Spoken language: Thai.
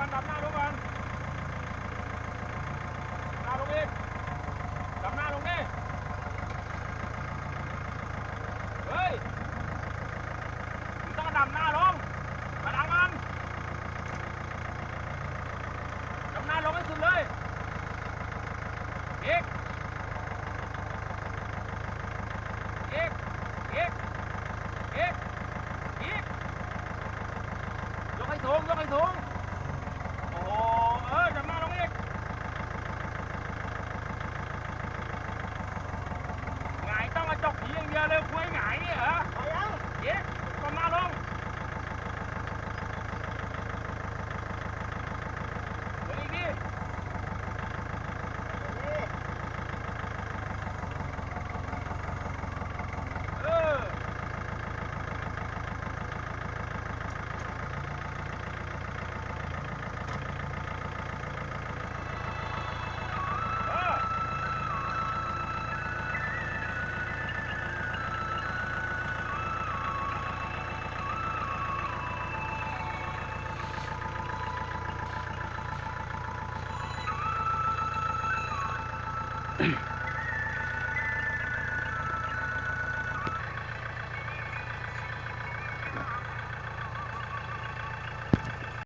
ก่อนดับหน้าลงก่อนหน้าลงอีกดับหน้าลงนี่เฮ้ยมึงต้องดับหน้าลงมาดังมันดับหน้าลงให้สุดเลยอีกอีกอีกอีกอีกยกให้สูงยกให้สูงโอ้โหดับหน้าลงอีกหงายต้องกระจกผีอย่างเดียวเลยคุยหงายเนี่ยเหรอเอายังอีกดับหน้าลงลงอีกดิ